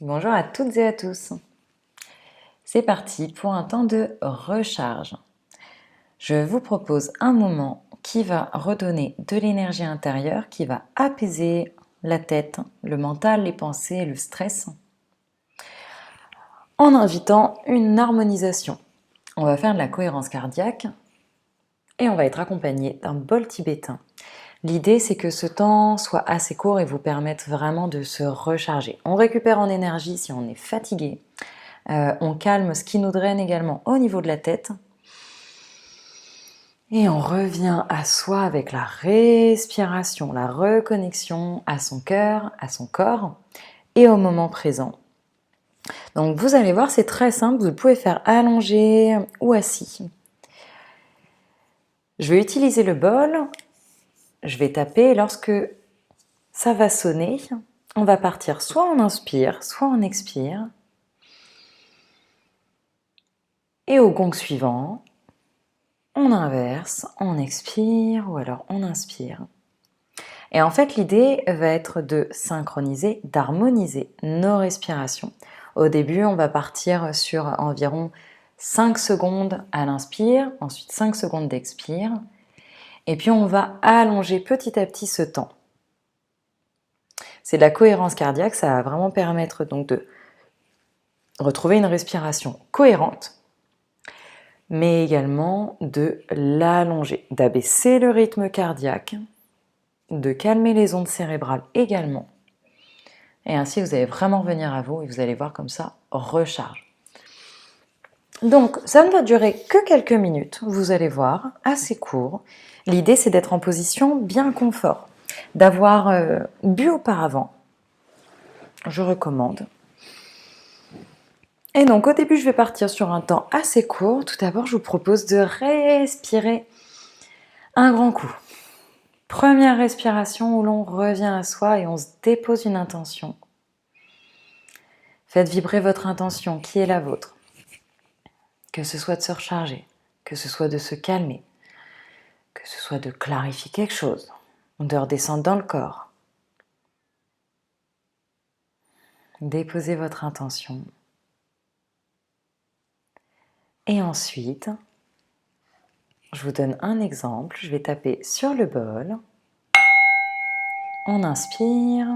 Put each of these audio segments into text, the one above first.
Bonjour à toutes et à tous. C'est parti pour un temps de recharge. Je vous propose un moment qui va redonner de l'énergie intérieure, qui va apaiser la tête, le mental, les pensées, le stress, en invitant une harmonisation. On va faire de la cohérence cardiaque et on va être accompagné d'un bol tibétain. L'idée, c'est que ce temps soit assez court et vous permette vraiment de se recharger. On récupère en énergie si on est fatigué. On calme ce qui nous draine également au niveau de la tête. Et on revient à soi avec la respiration, la reconnexion à son cœur, à son corps et au moment présent. Donc vous allez voir, c'est très simple, vous pouvez faire allongé ou assis. Je vais utiliser le bol, je vais taper, lorsque ça va sonner, on va partir soit on inspire, soit on expire. Et au gong suivant, on inverse, on expire ou alors on inspire. Et en fait, l'idée va être de synchroniser, d'harmoniser nos respirations. Au début, on va partir sur environ 5 secondes à l'inspire, ensuite 5 secondes d'expire. Et puis, on va allonger petit à petit ce temps. C'est de la cohérence cardiaque, ça va vraiment permettre donc de retrouver une respiration cohérente, mais également de l'allonger, d'abaisser le rythme cardiaque, de calmer les ondes cérébrales également. Et ainsi, vous allez vraiment revenir à vous et vous allez voir comme ça, recharge. Donc, ça ne va durer que quelques minutes, vous allez voir, assez court. L'idée, c'est d'être en position bien confort, d'avoir bu auparavant. Je recommande. Et donc, au début, je vais partir sur un temps assez court. Tout d'abord, je vous propose de respirer un grand coup. Première respiration où l'on revient à soi et on se dépose une intention. Faites vibrer votre intention, qui est la vôtre. Que ce soit de se recharger, que ce soit de se calmer, que ce soit de clarifier quelque chose, de redescendre dans le corps. Déposez votre intention. Et ensuite, je vous donne un exemple. Je vais taper sur le bol. On inspire.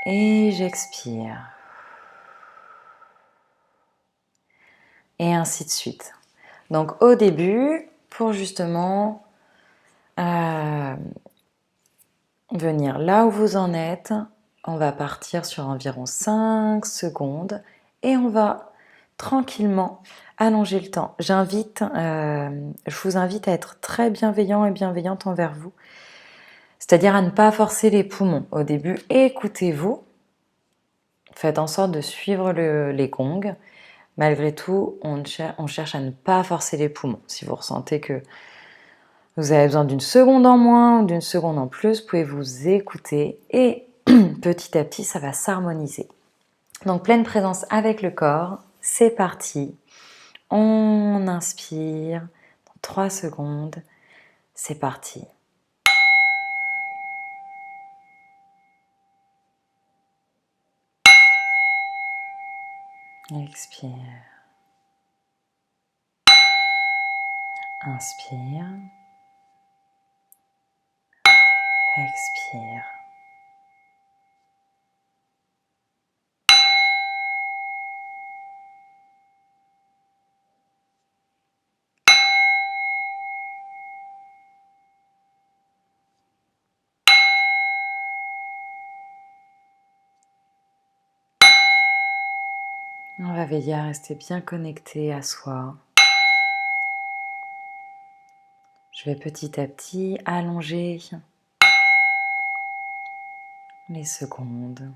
Et j'expire. Et ainsi de suite. Donc au début, pour justement venir là où vous en êtes, on va partir sur environ 5 secondes et on va tranquillement allonger le temps. Je vous invite à être très bienveillant et bienveillante envers vous, c'est-à-dire à ne pas forcer les poumons. Au début, écoutez-vous, faites en sorte de suivre les gongs. Malgré tout, on cherche à ne pas forcer les poumons. Si vous ressentez que vous avez besoin d'une seconde en moins ou d'une seconde en plus, vous pouvez vous écouter et petit à petit, ça va s'harmoniser. Donc, pleine présence avec le corps, c'est parti. On inspire, 3 secondes, c'est parti. Expire. Inspire. Expire. On va veiller à rester bien connecté à soi. Je vais petit à petit allonger les secondes.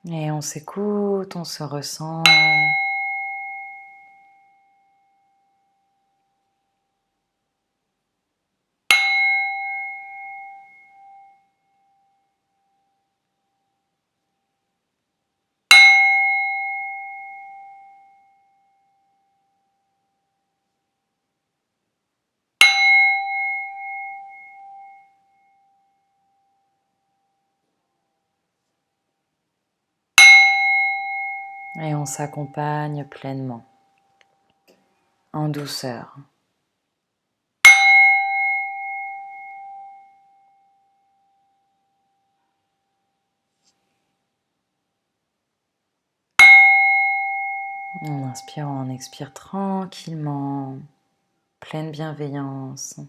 Et on s'écoute, on se ressent. Et on s'accompagne pleinement, en douceur. On inspire, on expire tranquillement, pleine bienveillance.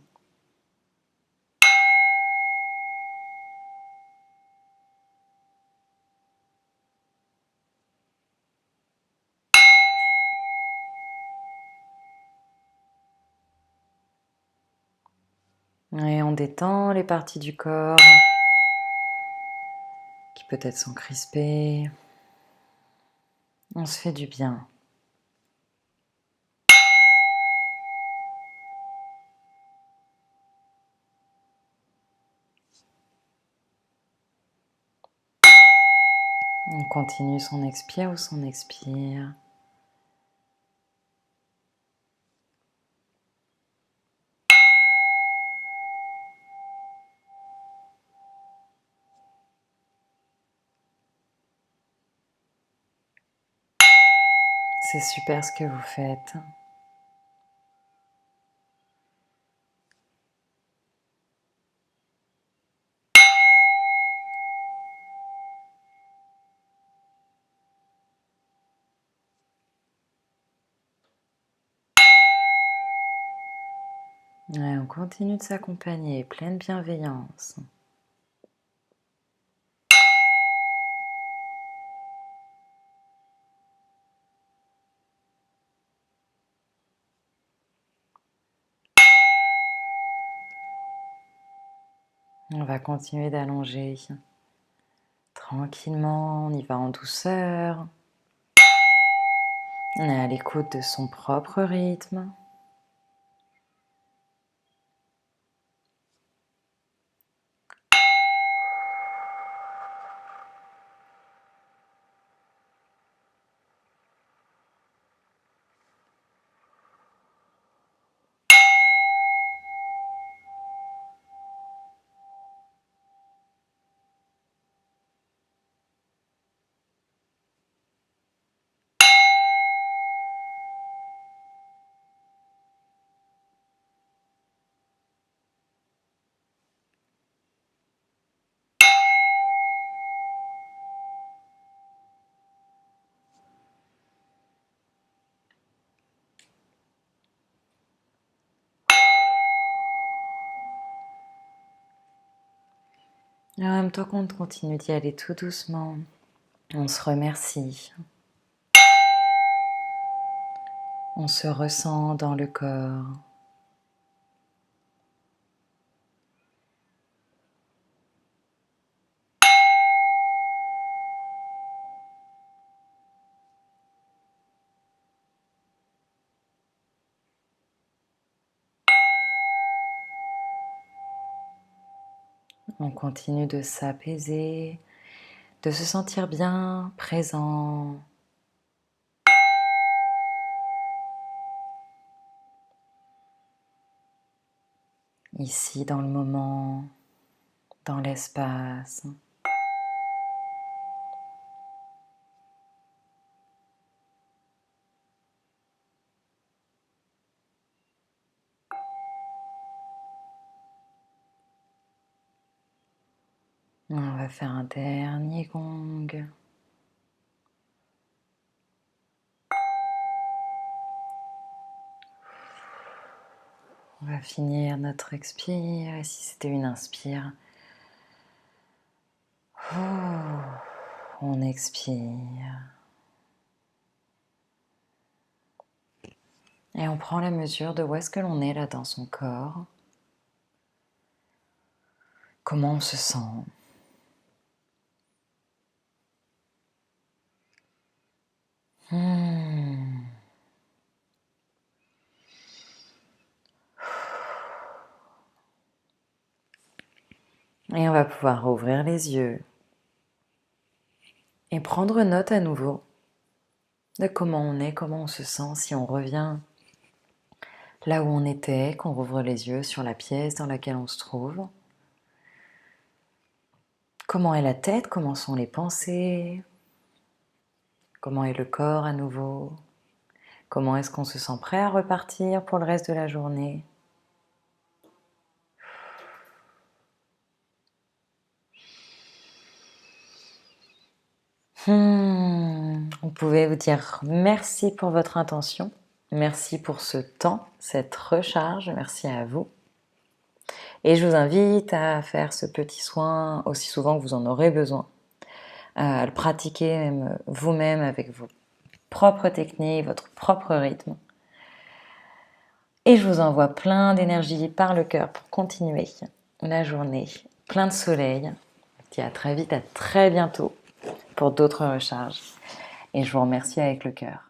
Et on détend les parties du corps qui peut-être sont crispées. On se fait du bien. On continue son expire ou son expire. C'est super ce que vous faites. Ouais, on continue de s'accompagner, pleine bienveillance. On va continuer d'allonger tranquillement, on y va en douceur. On est à l'écoute de son propre rythme. Et en même temps qu'on continue d'y aller tout doucement, on se remercie. On se ressent dans le corps. On continue de s'apaiser, de se sentir bien présent. Ici dans le moment, dans l'espace. On va faire un dernier gong. On va finir notre expire. Et si c'était une inspire, on expire. Et on prend la mesure de où est-ce que l'on est là dans son corps. Comment on se sent. Et on va pouvoir ouvrir les yeux et prendre note à nouveau de comment on est, comment on se sent, si on revient là où on était, qu'on rouvre les yeux sur la pièce dans laquelle on se trouve. Comment est la tête, comment sont les pensées, Comment est le corps à nouveau? Comment est-ce qu'on se sent prêt à repartir pour le reste de la journée? Vous pouvez vous dire merci pour votre intention, merci pour ce temps, cette recharge, merci à vous. Et je vous invite à faire ce petit soin aussi souvent que vous en aurez besoin, à le pratiquer même vous-même avec vos propres techniques, votre propre rythme. Et je vous envoie plein d'énergie par le cœur pour continuer la journée, plein de soleil. Je vous dis à très vite, à très bientôt pour d'autres recharges. Et je vous remercie avec le cœur.